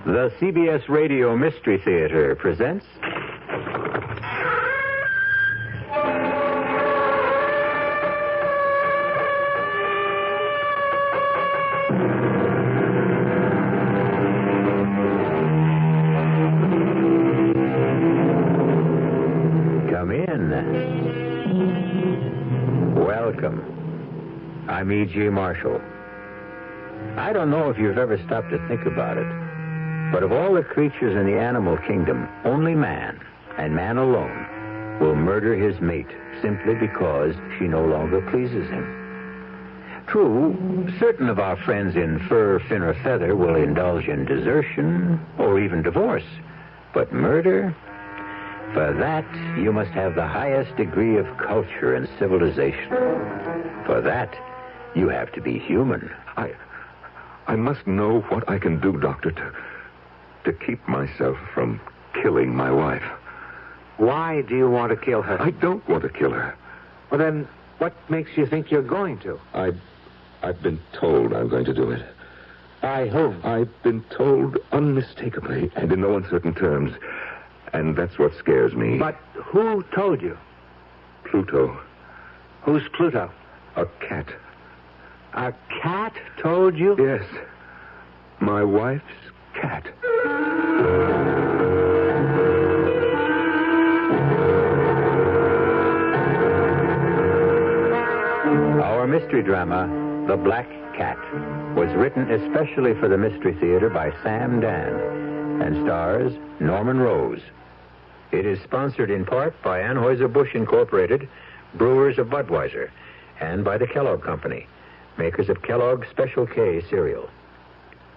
The CBS Radio Mystery Theater presents... Come in. Welcome. I'm E.G. Marshall. I don't know if you've ever stopped to think about it, but of all the creatures in the animal kingdom, only man, and man alone, will murder his mate simply because she no longer pleases him. True, certain of our friends in fur, fin, or feather will indulge in desertion or even divorce, but murder? For that, you must have the highest degree of culture and civilization. For that, you have to be human. I must know what I can do, Doctor, to keep myself from killing my wife. Why do you want to kill her? I don't want to kill her. Well, then, what makes you think you're going to? I've been told I'm going to do it. By whom? I've been told unmistakably and in no uncertain terms. And that's what scares me. But who told you? Pluto. Who's Pluto? A cat. A cat told you? Yes. My wife's cat. Our mystery drama, The Black Cat, was written especially for the Mystery Theater by Sam Dan and stars Norman Rose. It is sponsored in part by Anheuser-Busch Incorporated, brewers of Budweiser, and by the Kellogg Company, makers of Kellogg's Special K cereal.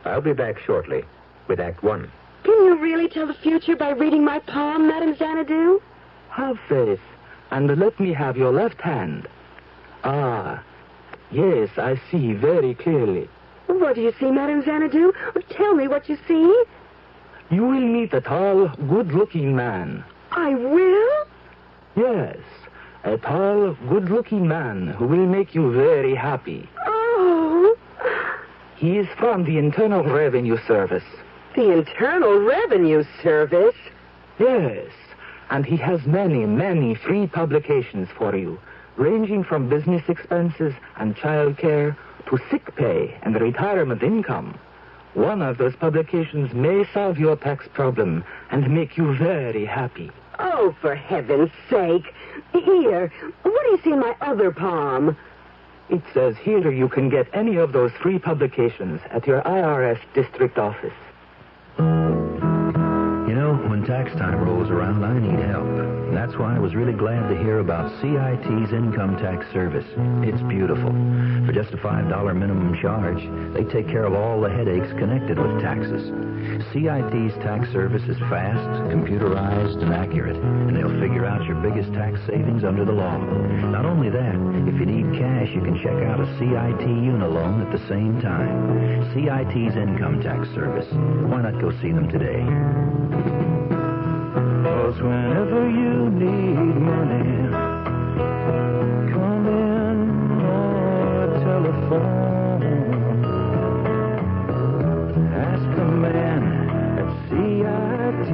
I'll be back shortly with Act One. Can you really tell the future by reading my palm, Madame Xanadu? Have faith, and let me have your left hand. Ah, yes, I see very clearly. What do you see, Madame Xanadu? Tell me what you see. You will meet a tall, good-looking man. I will? Yes, a tall, good-looking man who will make you very happy. Oh. He is from the Internal Revenue Service. The Internal Revenue Service? Yes, and he has many, many free publications for you, ranging from business expenses and child care to sick pay and retirement income. One of those publications may solve your tax problem and make you very happy. Oh, for heaven's sake. Here, what do you see in my other palm? It says here you can get any of those free publications at your IRS district office. You know, when tax time rolls around, I need help. That's why I was really glad to hear about CIT's income tax service. It's beautiful. For just a $5 minimum charge, they take care of all the headaches connected with taxes. CIT's tax service is fast, computerized, and accurate, and they'll figure out your biggest tax savings under the law. Not only that, if you need cash, you can check out a CIT Unilone at the same time. CIT's income tax service. Why not go see them today? 'Cause whenever you need money, come in or telephone. Ask a man at CIT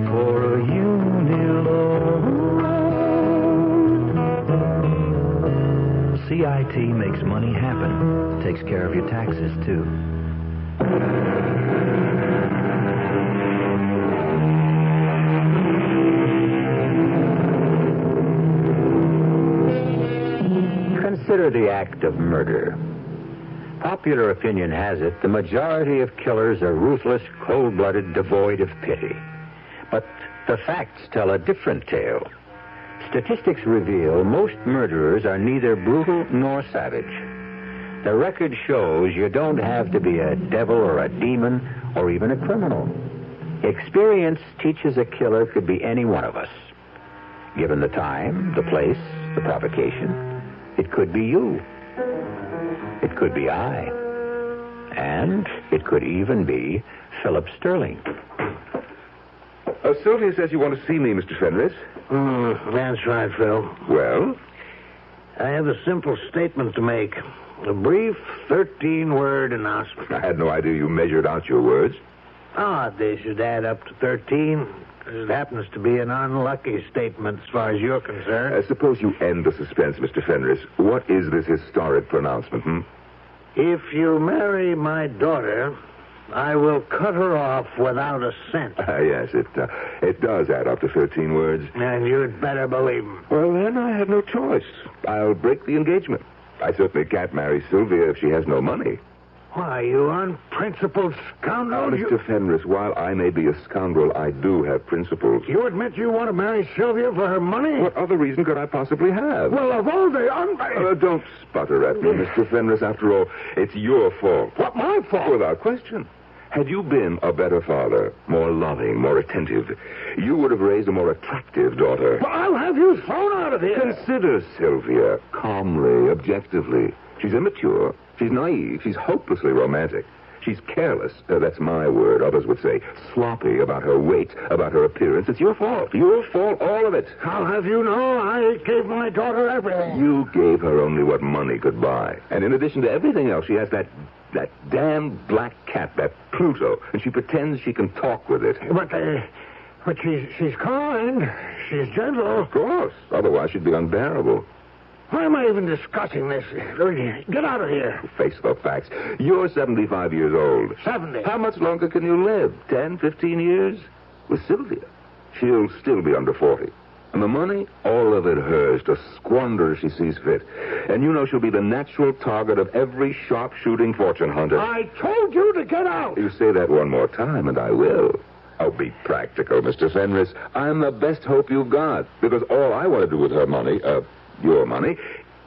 for a Unilone. CIT makes money happen. Takes care of your taxes, too. Consider the act of murder. Popular opinion has it the majority of killers are ruthless, cold-blooded, devoid of pity. But the facts tell a different tale. Statistics reveal most murderers are neither brutal nor savage. The record shows you don't have to be a devil or a demon or even a criminal. Experience teaches a killer could be any one of us. Given the time, the place, the provocation, it could be you. It could be I. And it could even be Philip Sterling. Sylvia says you want to see me, Mr. Fenris. That's right, Phil. Well? I have a simple statement to make. A brief 13-word announcement. I had no idea you measured out your words. They should add up to 13. It happens to be an unlucky statement as far as you're concerned. Suppose you end the suspense, Mr. Fenris. What is this historic pronouncement, If you marry my daughter, I will cut her off without a cent. Yes, it does add up to 13 words. And you'd better believe him. Well, then I have no choice. I'll break the engagement. I certainly can't marry Sylvia if she has no money. Why, you unprincipled scoundrel. Mr. Fenris, while I may be a scoundrel, I do have principles. You admit you want to marry Sylvia for her money? What other reason could I possibly have? Well, of all the don't sputter at me, Mr. Fenris. After all, it's your fault. What, my fault? Without question. Had you been a better father, more loving, more attentive, you would have raised a more attractive daughter. Well, I'll have you thrown out of here. Consider Sylvia calmly, objectively. She's immature. She's naive. She's hopelessly romantic. She's careless. That's my word. Others would say sloppy about her weight, about her appearance. It's your fault. Your fault, all of it. I'll have you know I gave my daughter everything. You gave her only what money could buy. And in addition to everything else, she has that damn black cat, that Pluto, and she pretends she can talk with it. But she's kind. She's gentle. Of course. Otherwise, she'd be unbearable. Why am I even discussing this? Get out of here. Face the facts. You're 75 years old. 70. How much longer can you live? 10, 15 years? With Sylvia, she'll still be under 40. And the money, all of it hers, to squander as she sees fit. And you know she'll be the natural target of every sharp-shooting fortune hunter. I told you to get out. You say that one more time, and I will. Oh, be practical, Mr. Fenris. I'm the best hope you've got. Because all I want to do with her money, your money,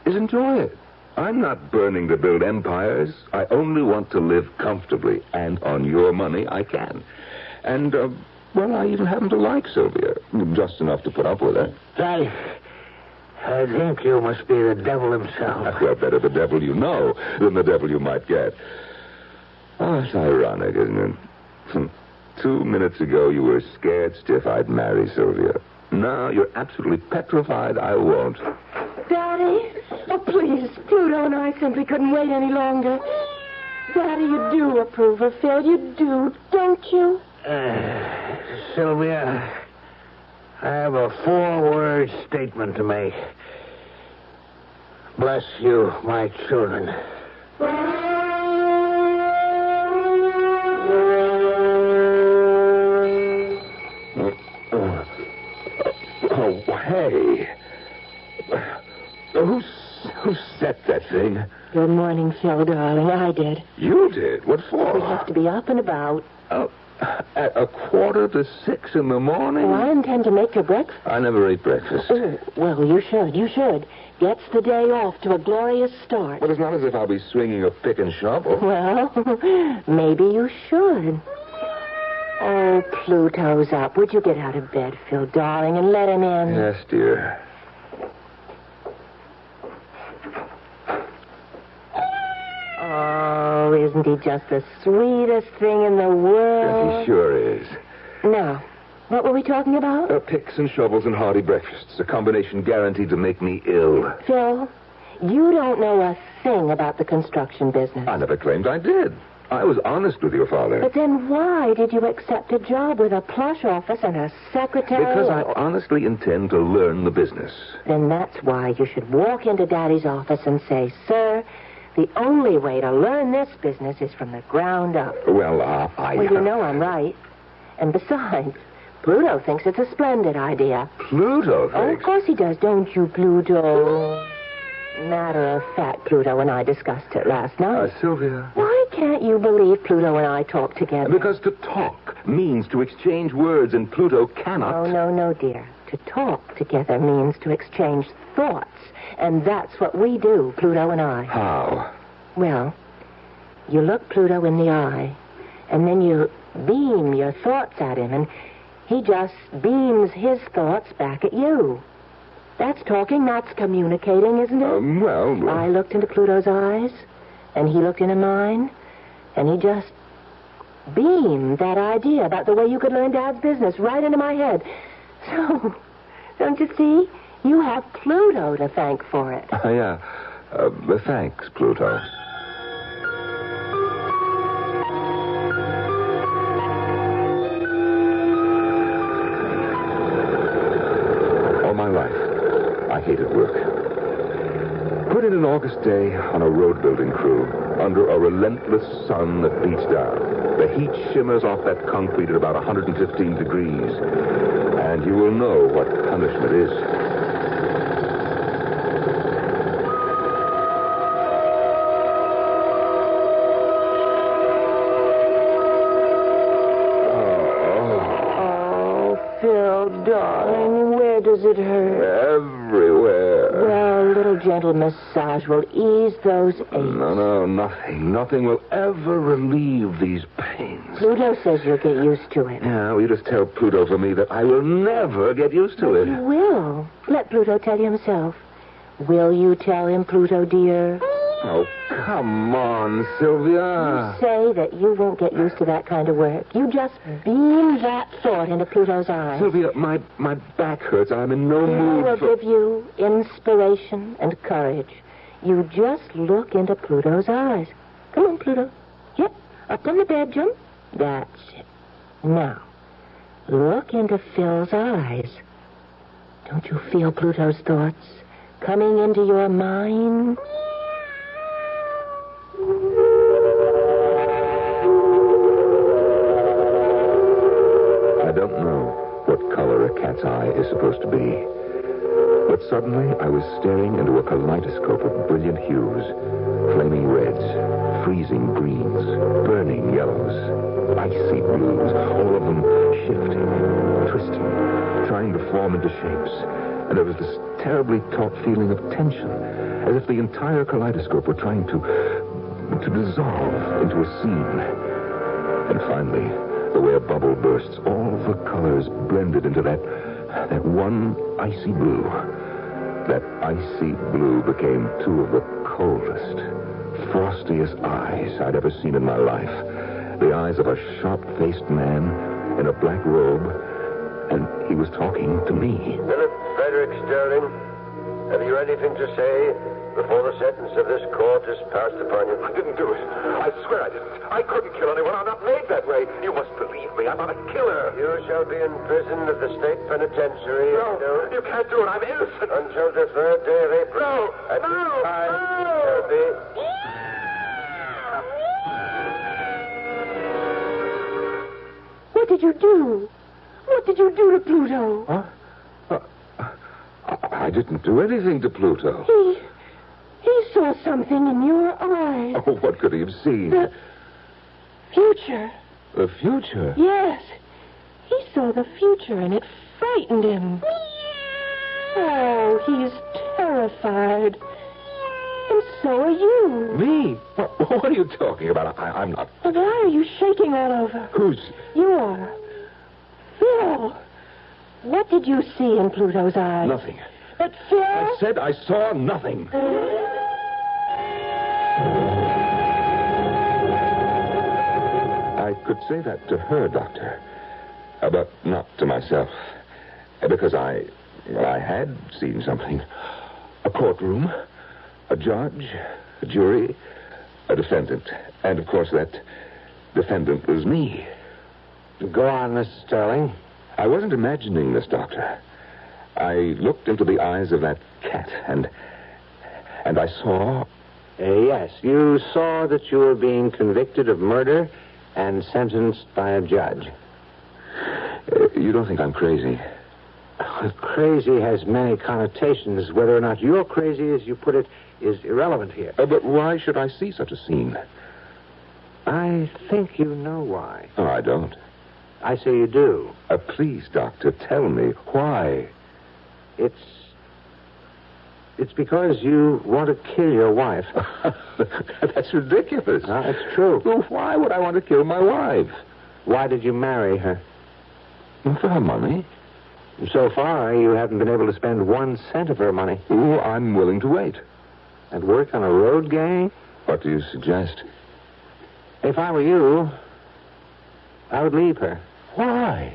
is enjoy it. I'm not burning to build empires. I only want to live comfortably. And on your money, I can. And, well, I even happen to like Sylvia. Just enough to put up with her. I think you must be the devil himself. Well, better the devil you know than the devil you might get. Oh, it's ironic, isn't it? 2 minutes ago, you were scared stiff I'd marry Sylvia. Now you're absolutely petrified I won't. Daddy? Oh, please. Pluto and I simply couldn't wait any longer. Daddy, you do approve of Phil. You do, don't you? Sylvia, I have a 4-word statement to make. Bless you, my children. Hey. Who set that thing? Good morning, Phil, darling. I did. You did? What for? We have to be up and about. Oh, at 5:45 in the morning? Oh, I intend to make your breakfast. I never ate breakfast. Oh, well, you should. You should. Gets the day off to a glorious start. Well, it's not as if I'll be swinging a pick and shovel. Well, maybe you should. Oh, Pluto's up. Would you get out of bed, Phil, darling, and let him in? Yes, dear. Oh, isn't he just the sweetest thing in the world? Yes, he sure is. Now, what were we talking about? Picks and shovels and hearty breakfasts. A combination guaranteed to make me ill. Phil, you don't know a thing about the construction business. I never claimed I did. I was honest with your father. But then why did you accept a job with a plush office and a secretary? Because I honestly intend to learn the business. Then that's why you should walk into Daddy's office and say, Sir, the only way to learn this business is from the ground up. Well, Well, you know I'm right. And besides, Pluto thinks it's a splendid idea. Pluto thinks? Oh, of course he does, don't you, Pluto? Matter of fact, Pluto and I discussed it last night. Sylvia. Why can't you believe Pluto and I talk together? Because to talk means to exchange words, and Pluto cannot. Oh, no, dear. To talk together means to exchange thoughts. And that's what we do, Pluto and I. How? Well, you look Pluto in the eye, and then you beam your thoughts at him, and he just beams his thoughts back at you. That's talking, that's communicating, isn't it? Well... I looked into Pluto's eyes, and he looked into mine, and he just beamed that idea about the way you could learn Dad's business right into my head. So, don't you see? You have Pluto to thank for it. Yeah. Thanks, Pluto. All my life, I hated work. Put in an August day on a road-building crew under a relentless sun that beats down. The heat shimmers off that concrete at about 115 degrees, and you will know what punishment is. Phil, darling, where does it hurt? Everywhere. Well, a little gentle massage will ease those aches. No, nothing. Nothing will ever relieve these pains. Pluto says you'll get used to it. Yeah, well, you just tell Pluto for me that I will never get used to it. You will. Let Pluto tell you himself. Will you tell him, Pluto, dear? Oh, come on, Sylvia. You say that you won't get used to that kind of work. You just beam that thought into Pluto's eyes. Sylvia, my back hurts. I'm in no mood will for... give you inspiration and courage. You just look into Pluto's eyes. Come on, Pluto. Yep, up on the bed, jump. That's it. Now, look into Phil's eyes. Don't you feel Pluto's thoughts coming into your mind? I don't know what color a cat's eye is supposed to be. But suddenly I was staring into a kaleidoscope of brilliant hues. Flaming reds, freezing greens, burning yellows, icy blues, all of them shifting, twisting, trying to form into shapes. And there was this terribly taut feeling of tension, as if the entire kaleidoscope were trying to dissolve into a scene. And finally, the way a bubble bursts, all the colors blended into that one icy blue. That icy blue became two of the coldest, frostiest eyes I'd ever seen in my life. The eyes of a sharp-faced man in a black robe, and he was talking to me. Philip Frederick Sterling, have you anything to say before the sentence of this court is passed upon you? I didn't do it. I swear I didn't. I couldn't kill anyone. I'm not made that way. You must believe me. I'm not a killer. You shall be in prison at the state penitentiary. No, you can't do it. I'm innocent. Until the 3rd day of April. No, At no, this time, no. you shall be... What did you do? What did you do to Pluto? Huh? I didn't do anything to Pluto. He saw something in your eyes. Oh, what could he have seen? The future. The future? Yes. He saw the future, and it frightened him. Oh, he's terrified. And so are you. Me? What are you talking about? I'm not... Why are you shaking all over? Who's... You are. Phil. What did you see in Pluto's eyes? Nothing. But Phil... I said I saw nothing. I could say that to her, Doctor, but not to myself, because I had seen something. A courtroom, a judge, a jury, a defendant, and of course that defendant was me. Go on, Mr. Sterling. I wasn't imagining this, Doctor. I looked into the eyes of that cat, and I saw... Yes, you saw that you were being convicted of murder and sentenced by a judge. You don't think I'm crazy? Crazy has many connotations. Whether or not you're crazy, as you put it, is irrelevant here. But why should I see such a scene? I think you know why. Oh, I don't. I say you do. Please, Doctor, tell me why. It's because you want to kill your wife. That's ridiculous. No, it's true. Well, why would I want to kill my wife? Why did you marry her? For her money. So far, you haven't been able to spend 1 cent of her money. Oh, I'm willing to wait. And work on a road gang? What do you suggest? If I were you, I would leave her. Why?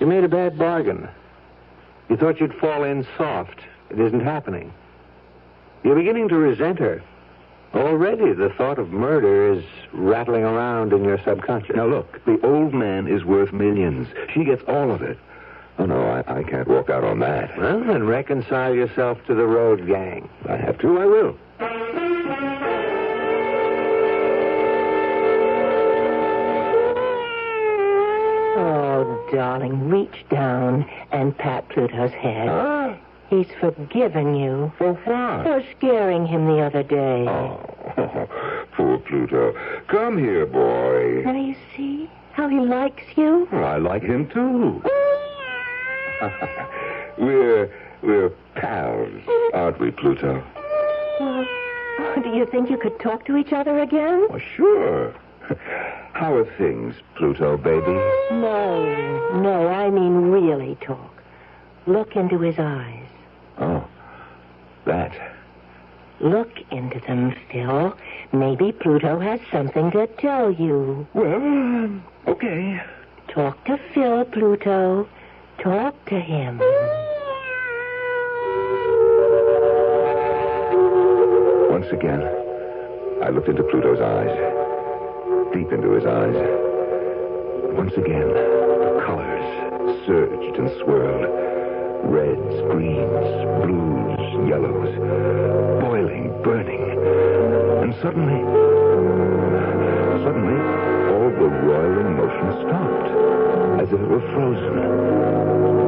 You made a bad bargain. You thought you'd fall in soft. It isn't happening. You're beginning to resent her. Already the thought of murder is rattling around in your subconscious. Now, look, the old man is worth millions. She gets all of it. Oh, no, I can't walk out on that. Well, then reconcile yourself to the road gang. If I have to, I will. Oh, darling, reach down and pat Pluto's head. Ah. He's forgiven you For what? for scaring him the other day. Oh, poor Pluto. Come here, boy. Now you see how he likes you? Well, I like him, too. We're pals, aren't we, Pluto? Well, do you think you could talk to each other again? Well, sure. How are things, Pluto, baby? No, I mean really talk. Look into his eyes. Oh, that. Look into them, Phil. Maybe Pluto has something to tell you. Well, okay. Talk to Phil, Pluto. Talk to him. Once again, I looked into Pluto's eyes. Deep into his eyes. Once again, the colors surged and swirled. Reds, greens, blues, yellows. Boiling, burning. And suddenly, all the roiling motion stopped. As if it were frozen.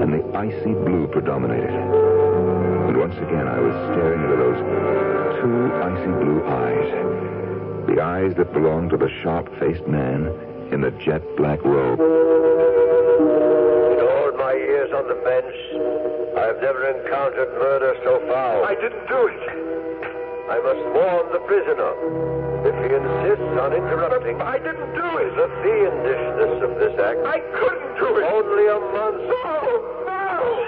And the icy blue predominated. And once again, I was staring into those two icy blue eyes. The eyes that belonged to the sharp-faced man in the jet black robe. In all my years on the bench, I've never encountered murder so foul. I didn't do it. I must warn the prisoner. If he insists on interrupting, I didn't do it. the fiendishness of this act. I couldn't do it. Only a month. Oh, no.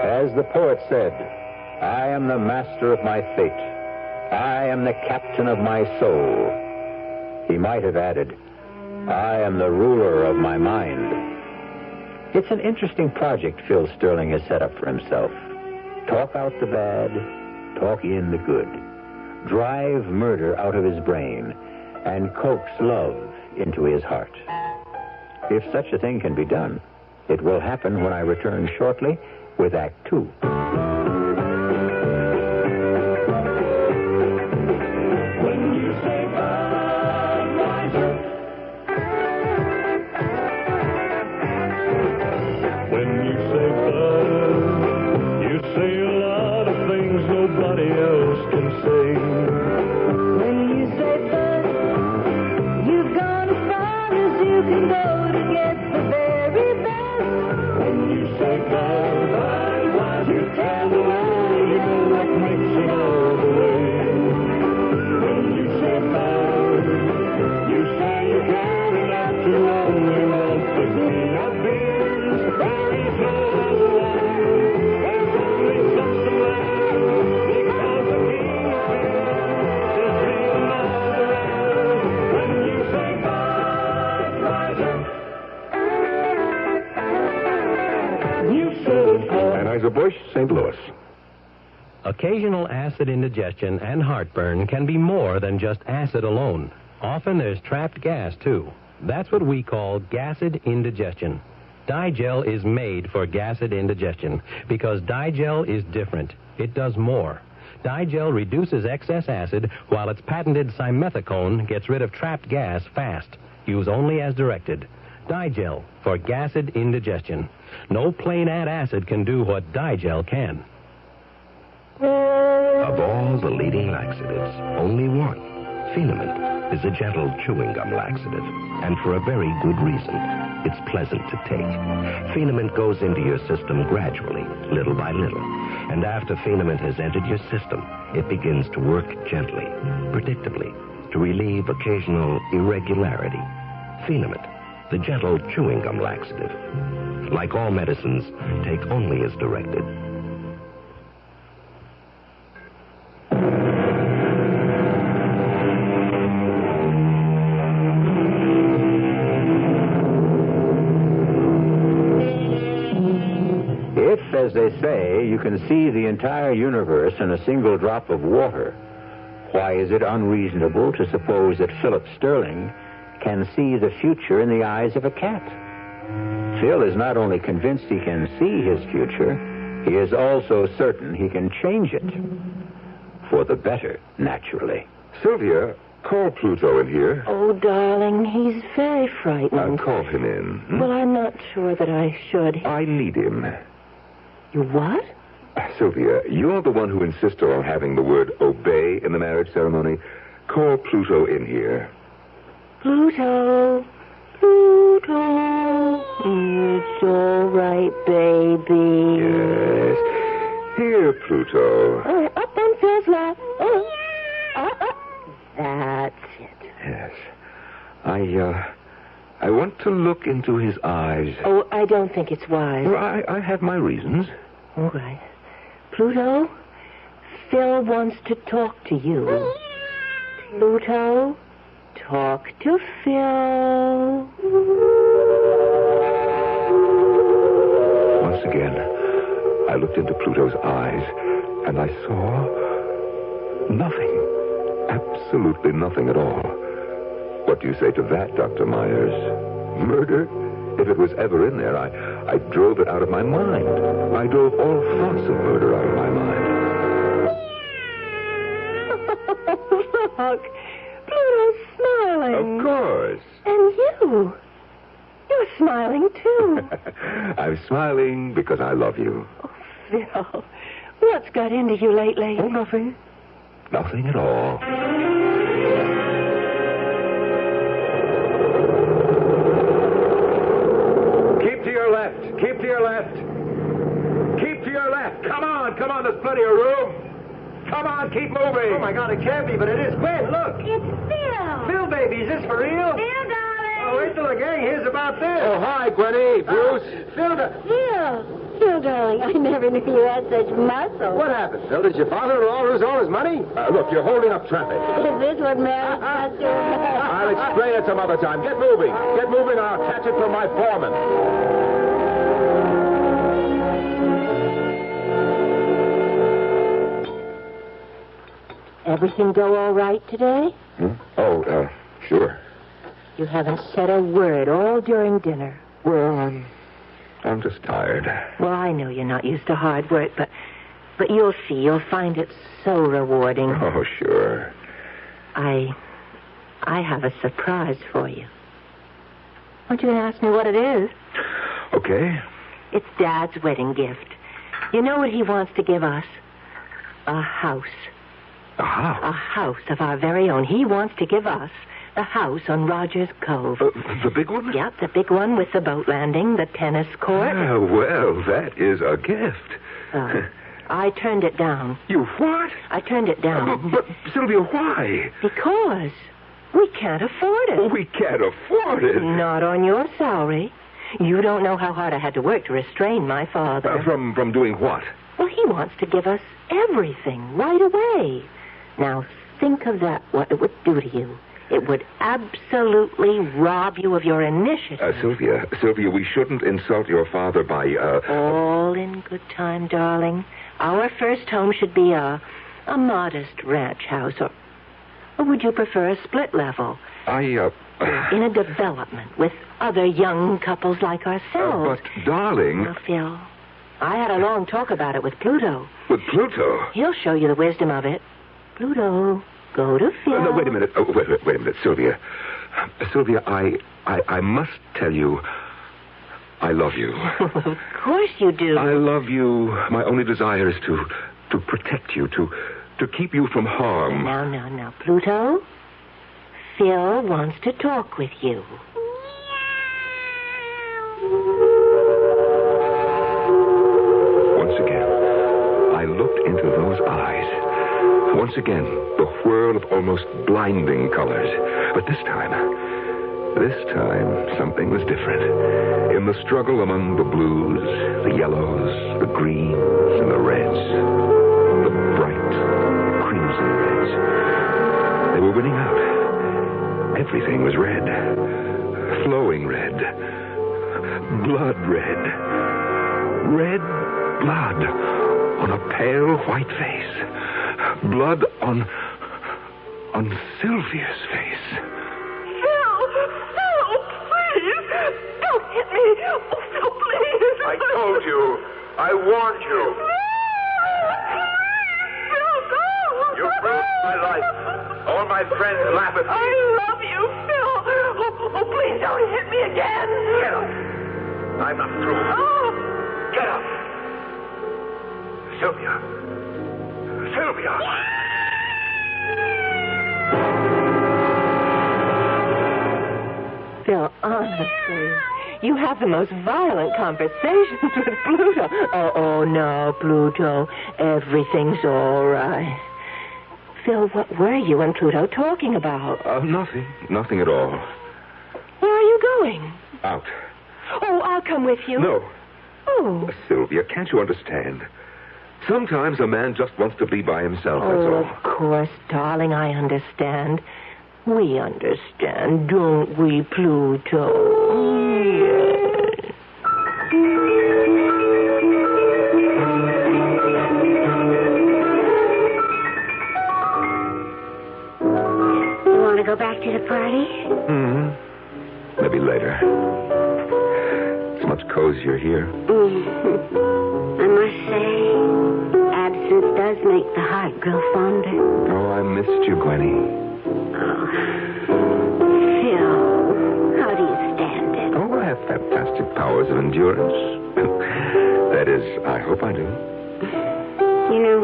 As the poet said, I am the master of my fate. I am the captain of my soul. He might have added, I am the ruler of my mind. It's an interesting project Phil Sterling has set up for himself. Talk out the bad, talk in the good. Drive murder out of his brain and coax love into his heart. If such a thing can be done, it will happen when I return shortly with Act Two. Anheuser-Busch, St. Louis. Occasional acid indigestion and heartburn can be more than just acid alone. Often there's trapped gas, too. That's what we call gasid indigestion. Digel is made for gasid indigestion because Digel is different. It does more. Digel reduces excess acid while its patented simethicone gets rid of trapped gas fast. Use only as directed. Digel for gasid indigestion. No plain antacid can do what Digel can. Of all the leading laxatives, only one, Phenamine, is a gentle chewing gum laxative. And for a very good reason. It's pleasant to take. Phenamine goes into your system gradually, little by little. And after Phenamine has entered your system, it begins to work gently, predictably, to relieve occasional irregularity. Phenamine, the gentle chewing gum laxative. Like all medicines, take only as directed. can see the entire universe in a single drop of water, why is it unreasonable to suppose that Philip Sterling can see the future in the eyes of a cat? Phil is not only convinced he can see his future, he is also certain he can change it. For the better, naturally. Sylvia, call Pluto in here. Oh, darling, he's very frightened. Call him in. Hmm? Well, I'm not sure that I should. I need him. You what? Sylvia, you're the one who insisted on having the word obey in the marriage ceremony. Call Pluto in here. Pluto. Pluto. It's all right, baby. Yes. Here, Pluto. Oh, up on Phil's lap. Oh. Up. That's it. Yes. I want to look into his eyes. Oh, I don't think it's wise. Well, I have my reasons. All right. Pluto, Phil wants to talk to you. Pluto, talk to Phil. Once again, I looked into Pluto's eyes, and I saw nothing. Absolutely nothing at all. What do you say to that, Dr. Myers? Murder? If it was ever in there, I drove it out of my mind. I drove all thoughts of murder out of my mind. Look, Pluto's smiling. Of course. And you. You're smiling, too. I'm smiling because I love you. Oh, Phil, what's got into you lately? Oh, nothing. Nothing at all. Keep to your left. Keep to your left. Keep to your left. Come on. There's plenty of room. Come on, keep moving. Oh, my God, it can't be, but it is. Gwen, look. It's Phil. Phil, baby, is this for real? Phil, darling. Oh, wait till the gang hears about this. Oh, hi, Gwenny. Bruce. Phil, Phil, darling, I never knew you had such muscle. What happened, Phil? Did your father-in-law lose all his money? Look, you're holding up traffic. Is this what marriage does to a man? I'll explain it some other time. Get moving. Get moving, or I'll catch it from my foreman. Everything go all right today? Oh, sure. You haven't said a word all during dinner. Well, I'm just tired. Well, I know you're not used to hard work, but you'll see. You'll find it so rewarding. Oh, sure. I have a surprise for you. Aren't you going to ask me what it is? Okay. It's Dad's wedding gift. You know what he wants to give us? A house. A house? A house of our very own. He wants to give us the house on Rogers Cove. The big one? Yep, the big one with the boat landing, the tennis court. Well, that is a gift. I turned it down. You what? I turned it down. But, Sylvia, why? Because we can't afford it. We can't afford it. Not on your salary. You don't know how hard I had to work to restrain my father. From doing what? Well, he wants to give us everything right away. Now, think of that, what it would do to you. It would absolutely rob you of your initiative. Sylvia, we shouldn't insult your father by, All in good time, darling. Our first home should be a modest ranch house, or would you prefer a split level? In a development with other young couples like ourselves. But, darling... Well, Phil, I had a long talk about it with Pluto. With Pluto? He'll show you the wisdom of it. Pluto, go to Phil. No, wait a minute. Wait a minute, Sylvia. Sylvia, I must tell you, I love you. Of course you do. I love you. My only desire is to protect you, to keep you from harm. Now, Pluto, Phil wants to talk with you. Once again, I looked into those eyes. Once again, the whirl of almost blinding colors. But this time, something was different. In the struggle among the blues, the yellows, the greens, and the reds, the bright crimson reds, they were winning out. Everything was red. Flowing red. Blood red. Red blood. on a pale white face. Blood on Sylvia's face. Phil, please. Don't hit me. Oh, Phil, please. I told you. I warned you. Phil, no. You ruined my life. All my friends laugh at me. I love you, Phil. Oh, please don't hit me again. Get up. I'm not through. Oh. Get up. Sylvia. Phil, honestly, you have the most violent conversations with Pluto. Oh, no, Pluto. Everything's all right. Phil, what were you and Pluto talking about? Nothing at all. Where are you going? Out. Oh, I'll come with you. No. Oh. Sylvia, can't you understand? Sometimes a man just wants to be by himself, that's all. Of course, darling, I understand. We understand, don't we, Pluto? Yes. You want to go back to the party? Maybe later. It's much cozier here. I must say, absence does make the heart grow fonder. Oh, I missed you, Gwenny. Oh, Phil, how do you stand it? Oh, I have fantastic powers of endurance. That is, I hope I do. You know,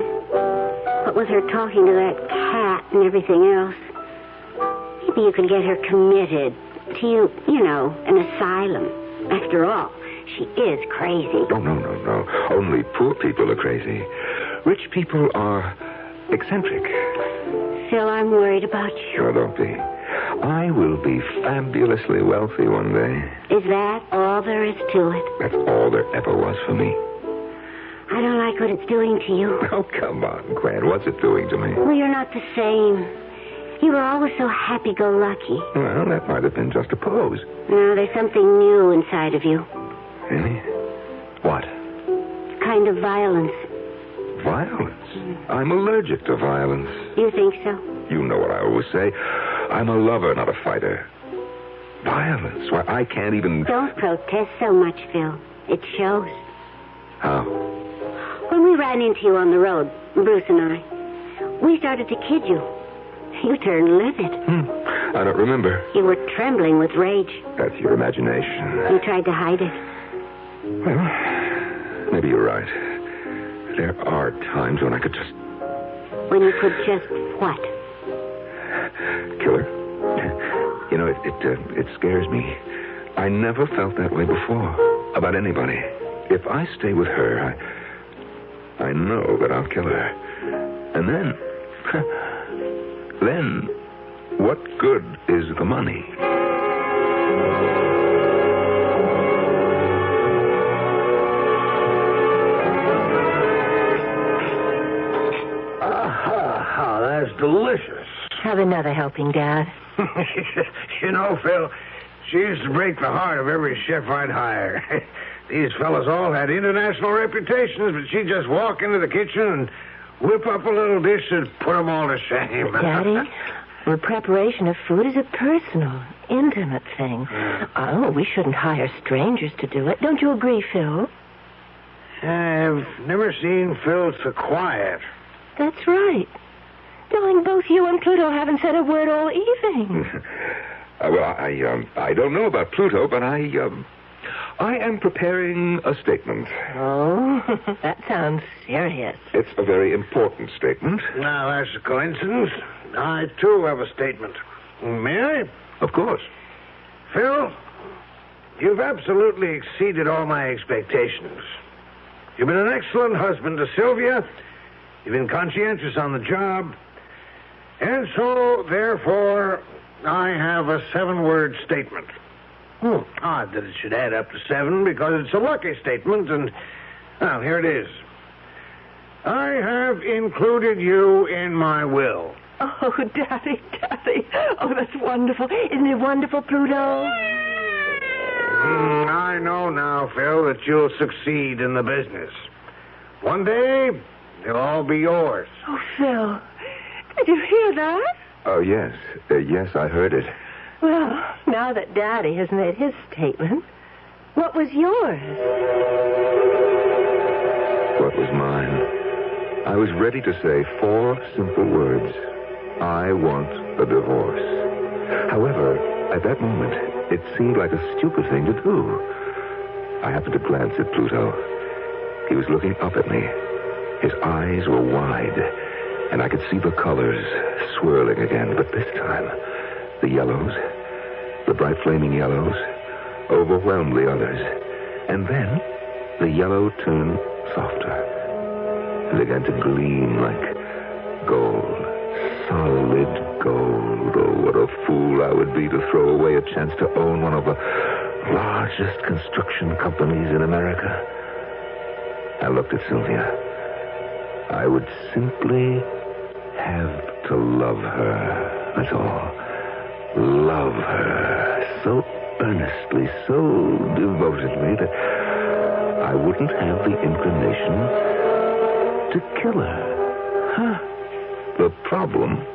what with her talking to that cat and everything else, maybe you could get her committed to, an asylum. After all, she is crazy. Oh, no. Only poor people are crazy. Rich people are eccentric. Phil, I'm worried about you. Sure, don't be. I will be fabulously wealthy one day. Is that all there is to it? That's all there ever was for me. I don't like what it's doing to you. Oh, come on, Gwen. What's it doing to me? Well, you're not the same. You were always so happy-go-lucky. Well, that might have been just a pose. No, there's something new inside of you. Really? What? Kind of violence. Violence? I'm allergic to violence. You think so? You know what I always say. I'm a lover, not a fighter. Violence? Why, I can't even... Don't protest so much, Phil. It shows. How? When we ran into you on the road, Bruce and I, we started to kid you. You turned livid. I don't remember. You were trembling with rage. That's your imagination. You tried to hide it. Well, maybe you're right. There are times when I could just... When you could just what? Kill her. You know, it scares me. I never felt that way before. About anybody. If I stay with her, I know that I'll kill her. And then... Then, what good is the money? Ah, that's delicious. Have another helping, Dad. You know, Phil, she used to break the heart of every chef I'd hire. These fellas all had international reputations, but she'd just walk into the kitchen and whip up a little dish and put them all to shame. Daddy, the preparation of food is a personal, intimate thing. Oh, we shouldn't hire strangers to do it. Don't you agree, Phil? I've never seen Phil so quiet. That's right. Darling, both you and Pluto haven't said a word all evening. Well, I don't know about Pluto, but I am preparing a statement. Oh, that sounds serious. It's a very important statement. Now, that's a coincidence. I, too, have a statement. May I? Of course. Phil, you've absolutely exceeded all my expectations. You've been an excellent husband to Sylvia. You've been conscientious on the job. And so, therefore, I have a 7-word statement. Odd that it should add up to 7 because it's a lucky statement, and, well, here it is. I have included you in my will. Oh, Daddy. Oh, that's wonderful. Isn't it wonderful, Pluto? I know now, Phil, that you'll succeed in the business. One day, they'll all be yours. Oh, Phil, did you hear that? Oh, yes. Yes, I heard it. Well, now that Daddy has made his statement, what was yours? What was mine? I was ready to say 4 simple words. I want a divorce. However, at that moment, it seemed like a stupid thing to do. I happened to glance at Pluto. He was looking up at me. His eyes were wide, and I could see the colors swirling again. But this time, the yellows, the bright flaming yellows, overwhelmed the others. And then, the yellow turned softer and began to gleam like gold. Solid gold. Oh, what a fool I would be to throw away a chance to own one of the largest construction companies in America. I looked at Sylvia. I would simply have to love her. That's all. Love her so earnestly, so devotedly that I wouldn't have the inclination to kill her. Huh? The problem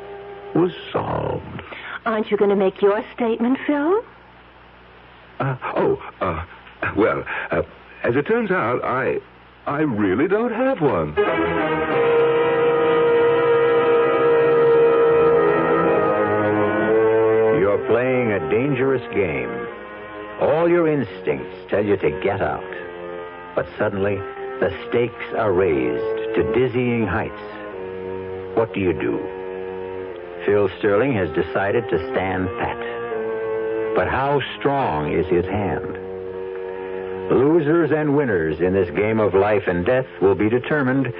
was solved. Aren't you going to make your statement, Phil? Well, as it turns out, I really don't have one. You're playing a dangerous game. All your instincts tell you to get out. But suddenly, the stakes are raised to dizzying heights. What do you do? Phil Sterling has decided to stand pat. But how strong is his hand? Losers and winners in this game of life and death will be determined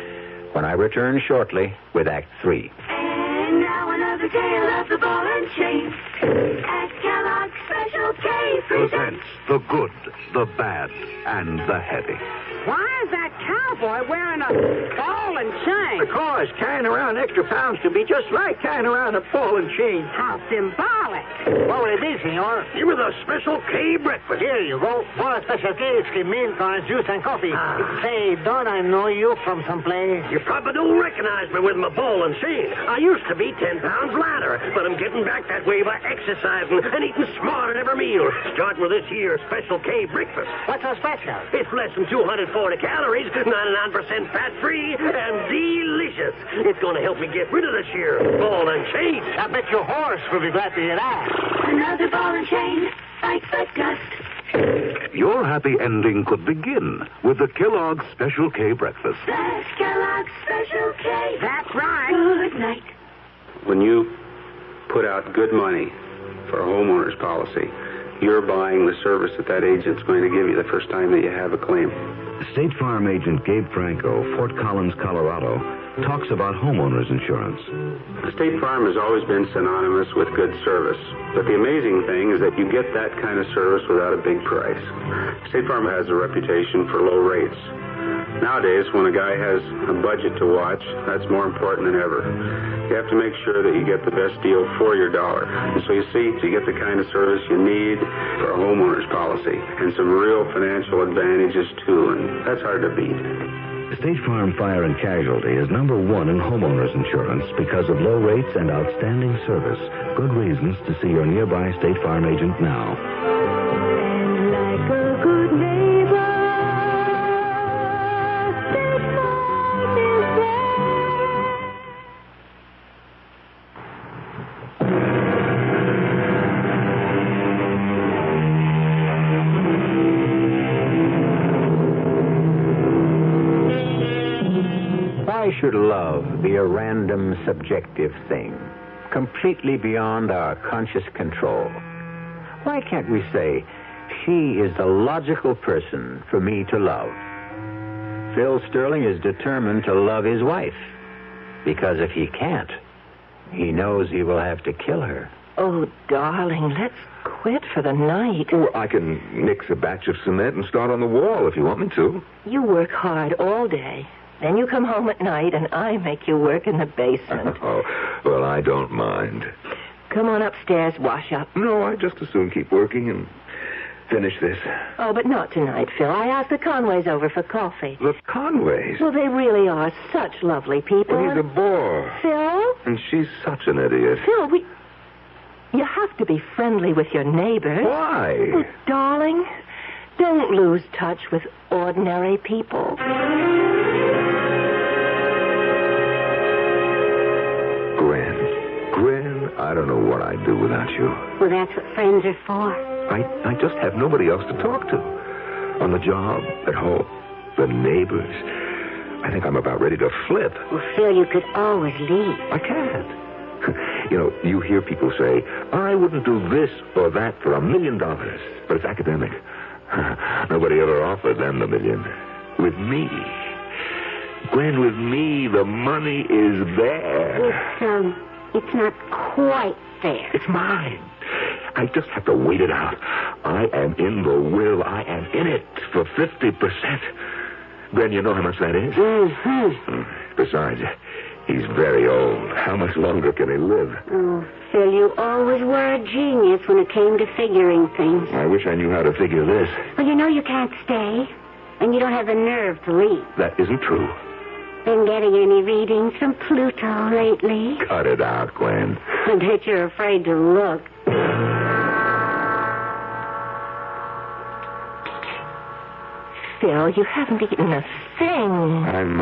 when I return shortly with Act 3. And now another tale of the ball and chain. At Kellogg's Special K presents the good, the bad, and the heavy. Why is that cowboy wearing a ball and chain? Because carrying around extra pounds can be just like carrying around a ball and chain. How symbolic. What will it be, senor? Give me the Special K breakfast. Here you go. For a Special K, it's milk, orange juice, and coffee. Say, don't I know you from someplace? You probably don't recognize me with my ball and chain. I used to be 10 pounds lighter, but I'm getting back that way by exercising and eating smarter every meal. Starting with this here Special K breakfast. What's so special? It's less than 240 calories, 99% fat-free, and delicious. It's going to help me get rid of this here ball and chain. I bet your horse will be glad to hear that. another ball and chain. Fight but dust. Your happy ending could begin with the Kellogg's Special K breakfast. That's Kellogg's Special K. That's right. Good night. When you put out good money for a homeowner's policy, you're buying the service that agent's going to give you the first time that you have a claim. State Farm agent Gabe Franco, Fort Collins, Colorado, talks about homeowners insurance. State Farm has always been synonymous with good service. But the amazing thing is that you get that kind of service without a big price. State Farm has a reputation for low rates. Nowadays, when a guy has a budget to watch, that's more important than ever. You have to make sure that you get the best deal for your dollar. And so you see, you get the kind of service you need for a homeowner's policy and some real financial advantages, too, and that's hard to beat. State Farm Fire and Casualty is number one in homeowners insurance because of low rates and outstanding service. Good reasons to see your nearby State Farm agent now. And like a good neighbor, State Farm is there. Why should love be a random, subjective thing, completely beyond our conscious control? Why can't we say, she is the logical person for me to love? Phil Sterling is determined to love his wife, because if he can't, he knows he will have to kill her. Oh, darling, let's quit for the night. Or I can mix a batch of cement and start on the wall if you want me to. You work hard all day. Then you come home at night, and I make you work in the basement. Oh, well, I don't mind. Come on upstairs, wash up. No, I just as soon keep working and finish this? Oh, but not tonight, Phil. I asked the Conways over for coffee. The Conways? Well, they really are such lovely people. Well, he's a bore. Phil? And she's such an idiot. Phil, you have to be friendly with your neighbors. Why? Oh, darling, don't lose touch with ordinary people. Gwen, I don't know what I'd do without you. Well, that's what friends are for. I just have nobody else to talk to. On the job, at home, the neighbors. I think I'm about ready to flip. Well, Phil, you could always leave. I can't. You know, you hear people say, I wouldn't do this or that for $1 million. But it's academic. Nobody ever offered them the $1 million. With me. Gwen, with me, the money is there. It's not quite there. It's mine. I just have to wait it out. I am in the will. I am in it for 50%. Gwen, you know how much that is? Mm-hmm. Besides, he's very old. How much longer can he live? Oh, Phil, you always were a genius when it came to figuring things. I wish I knew how to figure this. Well, you know you can't stay, and you don't have the nerve to leave. That isn't true. Been getting any readings from Pluto lately? Cut it out, Gwen. I bet you're afraid to look. Phil, you haven't eaten a thing. I'm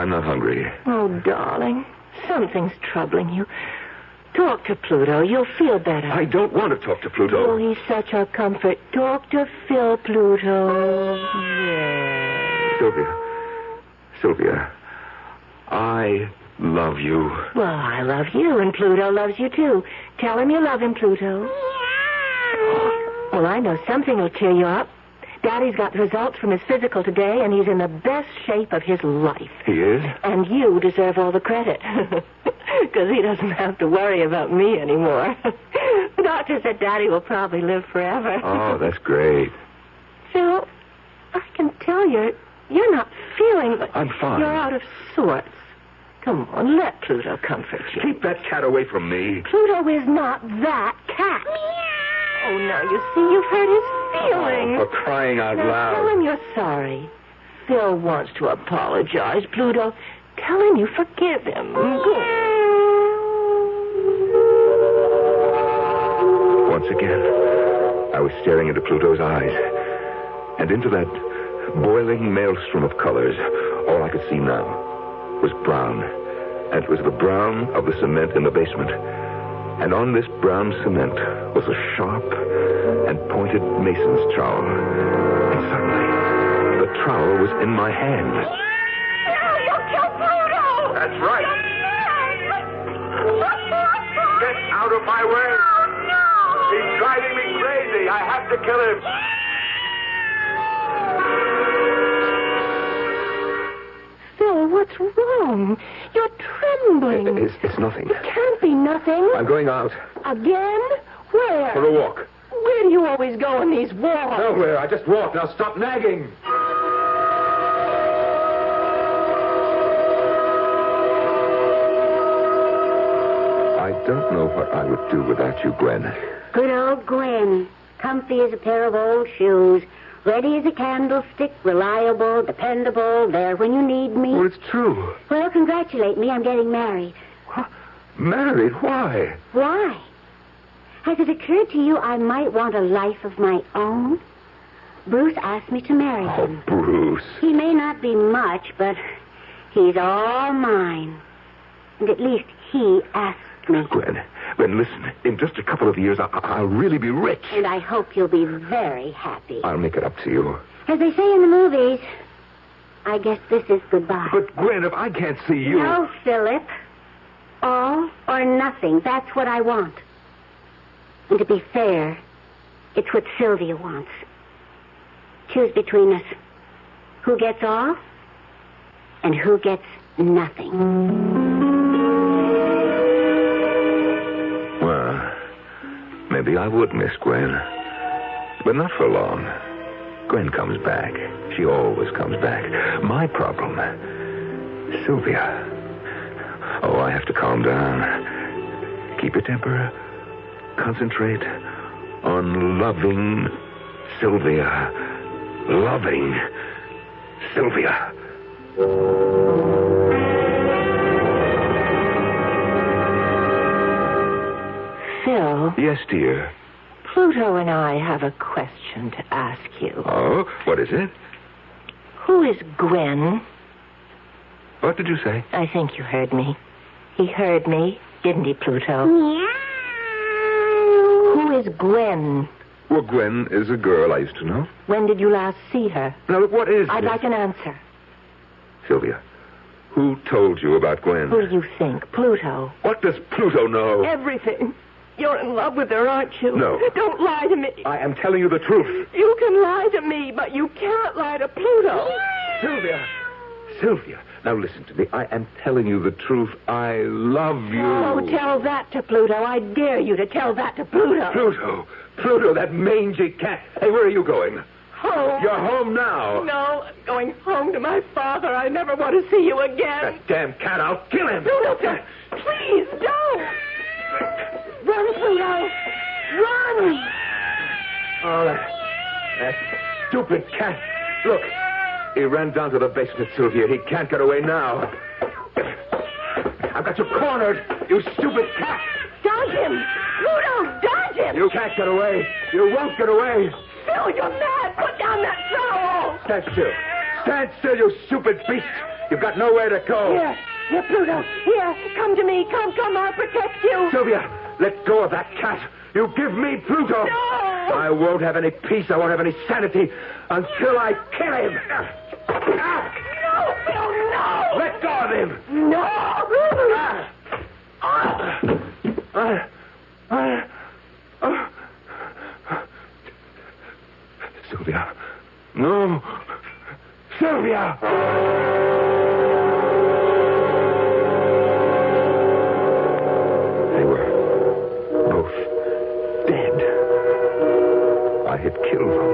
not hungry. Oh, darling, something's troubling you. Talk to Pluto. You'll feel better. I don't want to talk to Pluto. Oh, he's such a comfort. Talk to Phil, Pluto. Yeah. Sylvia, I love you. Well, I love you, and Pluto loves you, too. Tell him you love him, Pluto. Well, I know something will cheer you up. Daddy's got the results from his physical today, and he's in the best shape of his life. He is? And you deserve all the credit. Because he doesn't have to worry about me anymore. The doctor said Daddy will probably live forever. Oh, that's great. Phil, I can tell you're not feeling... I'm fine. You're out of sorts. Come on, let Pluto comfort you. Keep that cat away from me. Pluto is not that cat. Oh, now you see, you've hurt his feelings. Oh, for crying out loud. Tell him you're sorry. Phil wants to apologize, Pluto. Tell him you forgive him. Once again, I was staring into Pluto's eyes. And into that boiling maelstrom of colors, all I could see now was brown. And it was the brown of the cement in the basement. And on this brown cement was a sharp and pointed mason's trowel. And suddenly, the trowel was in my hand. No, you'll kill Pluto! That's right. Get out of my way! Oh, no! He's driving me crazy. I have to kill him. Phil, what's wrong? You're trembling. It's nothing. It can't be nothing. I'm going out. Again? Where? For a walk. Where do you always go on these walks? Nowhere. I just walked. Now stop nagging. I don't know what I would do without you, Gwen. Good old Gwen. Comfy as a pair of old shoes. Ready as a candlestick. Reliable, dependable. There when you need me. Well, it's true. Well, congratulate me. I'm getting married. What? Married? Why? Why? Has it occurred to you I might want a life of my own? Bruce asked me to marry him. Oh, Bruce. He may not be much, but he's all mine. And at least he asked me. Gwen, listen. In just a couple of years, I'll really be rich. And I hope you'll be very happy. I'll make it up to you. As they say in the movies, I guess this is goodbye. But, Gwen, if I can't see you... No, Philip. All or nothing. That's what I want. And to be fair, it's what Sylvia wants. Choose between us. Who gets all and who gets nothing. Well, maybe I would miss Gwen. But not for long. Gwen comes back. She always comes back. My problem, Sylvia. Oh, I have to calm down. Keep your temper. Concentrate on loving Sylvia. Loving Sylvia. Phil. Yes, dear. Pluto and I have a question to ask you. Oh, what is it? Who is Gwen? What did you say? I think you heard me. He heard me, didn't he, Pluto? Meow. Who is Gwen? Well, Gwen is a girl I used to know. When did you last see her? Now, look, what is I'd this? like an answer. Sylvia, who told you about Gwen? Who do you think? Pluto. What does Pluto know? Everything. You're in love with her, aren't you? No. Don't lie to me. I am telling you the truth. You can lie to me, but you can't lie to Pluto. Sylvia, now listen to me. I am telling you the truth. I love you. Oh, tell that to Pluto. I dare you to tell that to Pluto. Pluto, that mangy cat. Hey, where are you going? Home. You're home now. No, I'm going home to my father. I never want to see you again. That damn cat, I'll kill him. Pluto, please don't. Run, Pluto. Run. Oh, that stupid cat. Look, he ran down to the basement, Sylvia. He can't get away now. I've got you cornered, you stupid cat. Dodge him. Pluto, dodge him. You can't get away. You won't get away. Phil, you're mad. Put down that trowel. Stand still. Stand still, you stupid beast. You've got nowhere to go. Here, Pluto. Here, come to me. Come, I'll protect you. Sylvia, let go of that cat. You give me Pluto. No. I won't have any peace. I won't have any sanity until I kill him. No, Phil, no. Let go of him. No. Sylvia. No. Sylvia! They were both dead. I had killed them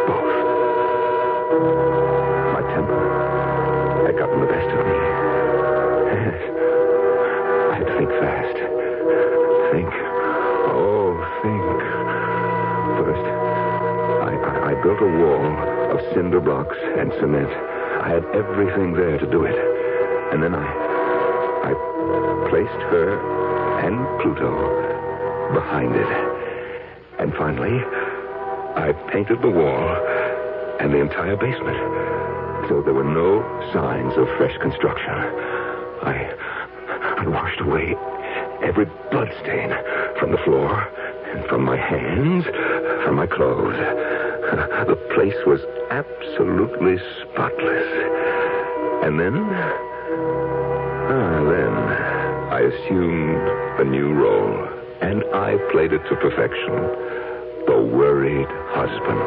both. My temper had gotten the best of me. Yes. I had to think fast. Think. First, I built a wall of cinder blocks and cement. I had everything there to do it. And then I placed her and Pluto behind it. And finally, I painted the wall and the entire basement. So there were no signs of fresh construction. I washed away every blood stain from the floor, and from my hands, from my clothes. The place was absolutely spotless. And then I assumed a new role, and I played it to perfection. The worried husband.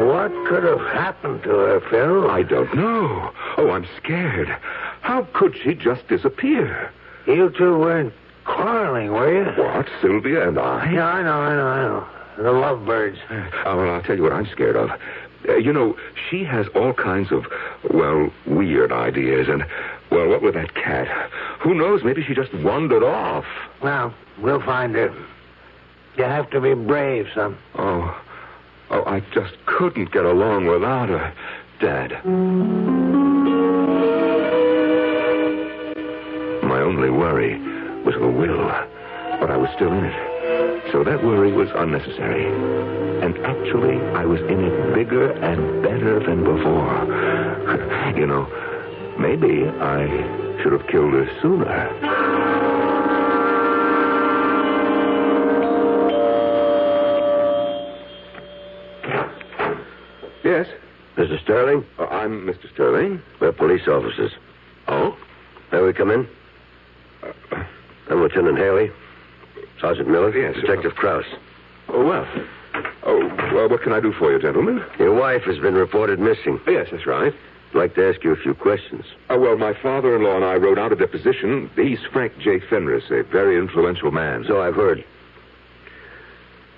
What could have happened to her, Phil? I don't know. Oh, I'm scared. How could she just disappear? You two weren't quarreling, were you? What, Sylvia and I? Yeah, I know. The lovebirds. Oh, well, I'll tell you what I'm scared of. She has all kinds of, weird ideas. And, what with that cat? Who knows? Maybe she just wandered off. Well, we'll find her. You have to be brave, son. Oh, I just couldn't get along without her, Dad. My only worry was the will, but I was still in it. So that worry was unnecessary. And actually, I was in it bigger and better than before. Maybe I should have killed her sooner. Yes? Mr. Sterling? I'm Mr. Sterling. We're police officers. Oh? May we come in? I'm Lieutenant Haley. Sergeant Miller. Yes. Detective Krause. Well, what can I do for you, gentlemen? Your wife has been reported missing. Yes, that's right. I'd like to ask you a few questions. My father-in-law and I wrote out a deposition. He's Frank J. Fenris, a very influential man. So I've heard.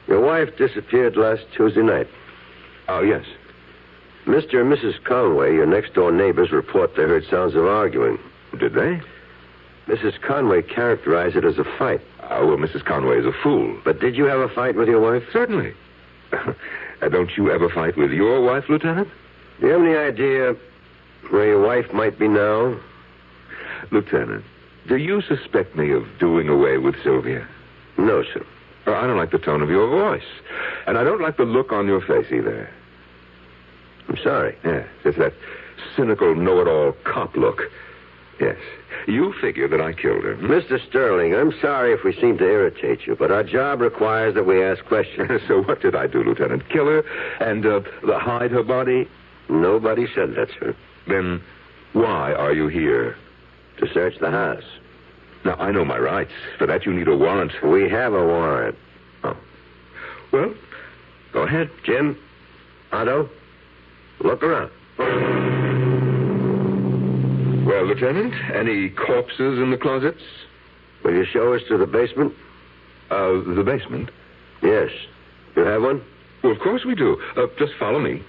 Your wife disappeared last Tuesday night. Oh, yes. Mr. and Mrs. Conway, your next-door neighbors, report they heard sounds of arguing. Did they? Mrs. Conway characterized it as a fight. Well, Mrs. Conway is a fool. But did you have a fight with your wife? Certainly. Don't you ever fight with your wife, Lieutenant? Do you have any idea where your wife might be now? Lieutenant, do you suspect me of doing away with Sylvia? No, sir. I don't like the tone of your voice. And I don't like the look on your face either. I'm sorry. Yes, it's that cynical, know-it-all cop look. Yes. You figure that I killed her. Mr. Sterling, I'm sorry if we seem to irritate you, but our job requires that we ask questions. So what did I do, Lieutenant? Kill her and hide her body? Nobody said that, sir. Then why are you here? To search the house. Now, I know my rights. For that, you need a warrant. We have a warrant. Oh. Well, go ahead. Jim, Otto, look around. Well, Lieutenant, any corpses in the closets? Will you show us to the basement? The basement? Yes. You have one? Well, of course we do. Just follow me.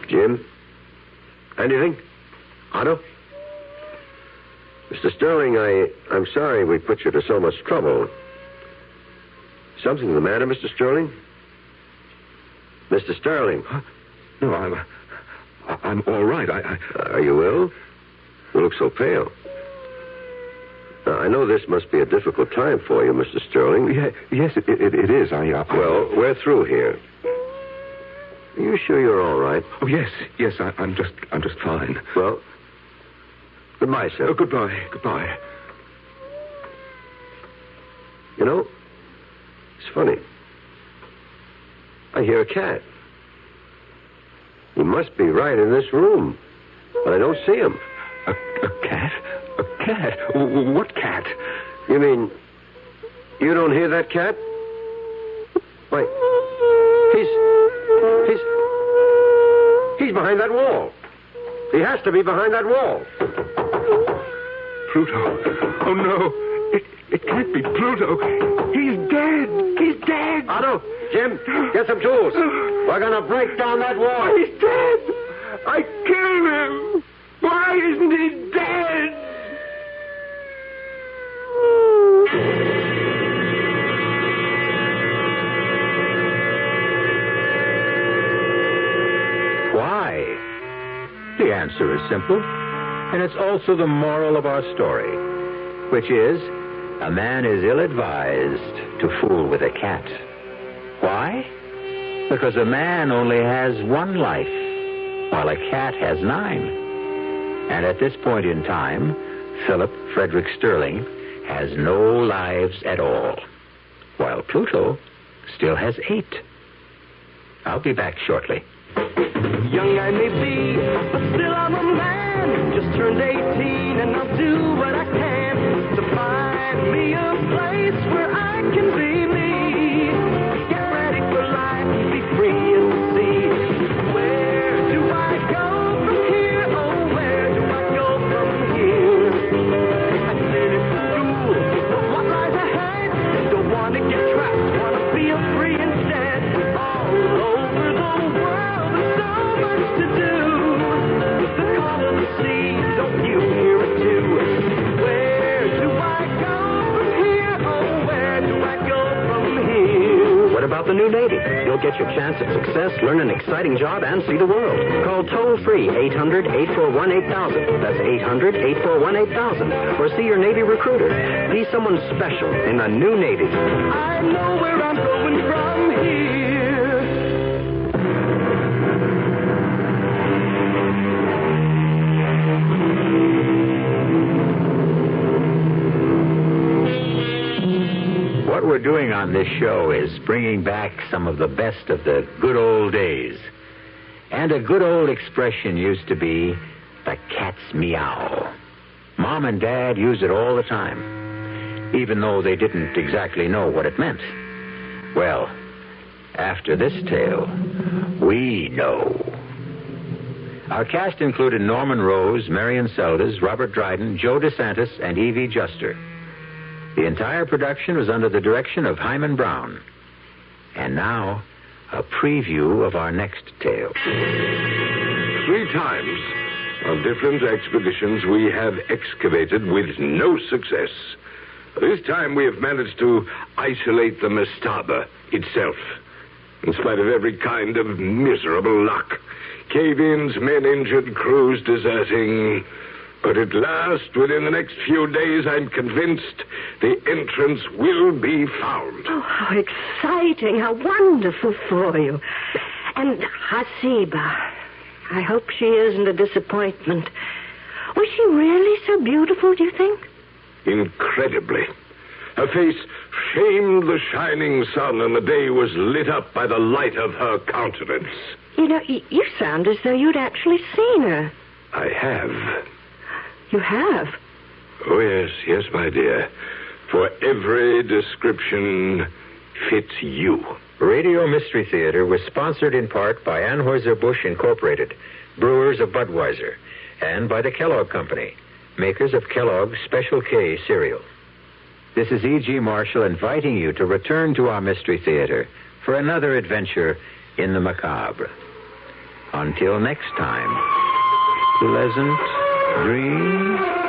Jim? Anything? Otto? Mr. Sterling, I'm sorry we put you to so much trouble. Something the matter, Mr. Sterling? Mr. Sterling? Huh? No, I'm all right. Are you ill? You look so pale. Now, I know this must be a difficult time for you, Mr. Sterling. Yes, it is. Well, we're through here. Are you sure you're all right? Oh, yes. I'm just fine. Well, goodbye, sir. Oh, goodbye. You know, it's funny. I hear a cat. He must be right in this room, but I don't see him. A cat? A cat? What cat? You mean you don't hear that cat? Wait. He's behind that wall. He has to be behind that wall. Pluto. Oh, no. It can't be Pluto. He's dead. Otto, Jim, get some tools. We're going to break down that wall. He's dead. I killed him. Why isn't he dead? Why? The answer is simple, and it's also the moral of our story, which is, a man is ill-advised to fool with a cat. Why? Because a man only has one life, while a cat has 9. And at this point in time, Philip Frederick Sterling has no lives at all, while Pluto still has 8. I'll be back shortly. Young I may be, but still I'm a man. Just turned 18 and I'll do what I can to find me a place where I can be me. Get ready for life, be free in the sea. Where do I go from here? Oh, where do I go from here? I finished school, but what lies ahead? Don't want to get trapped, want to feel free instead. All over the world, there's so much to do. The call of the sea, don't you hear it too? Where do I go from here? Oh, where do I go from here? What about the new Navy? You'll get your chance at success, learn an exciting job, and see the world. Call toll-free 800-841-8000. That's 800-841-8000. Or see your Navy recruiter. Be someone special in the new Navy. I know where I'm going from here. What we're doing on this show is bringing back some of the best of the good old days. And a good old expression used to be, the cat's meow. Mom and Dad used it all the time, even though they didn't exactly know what it meant. Well, after this tale, we know. Our cast included Norman Rose, Marion Seldes, Robert Dryden, Joe DeSantis, and Evie Juster. The entire production was under the direction of Hyman Brown. And now, a preview of our next tale. 3 times on different expeditions we have excavated with no success. This time we have managed to isolate the mastaba itself, in spite of every kind of miserable luck. Cave-ins, men injured, crews deserting. But at last, within the next few days, I'm convinced the entrance will be found. Oh, how exciting, how wonderful for you. And Hasiba, I hope she isn't a disappointment. Was she really so beautiful, do you think? Incredibly. Her face shamed the shining sun, and the day was lit up by the light of her countenance. You know, you sound as though you'd actually seen her. I have. You have? Oh, yes, my dear. For every description fits you. Radio Mystery Theater was sponsored in part by Anheuser-Busch Incorporated, brewers of Budweiser, and by the Kellogg Company, makers of Kellogg's Special K cereal. This is E.G. Marshall inviting you to return to our Mystery Theater for another adventure in the macabre. Until next time, pleasant dreams.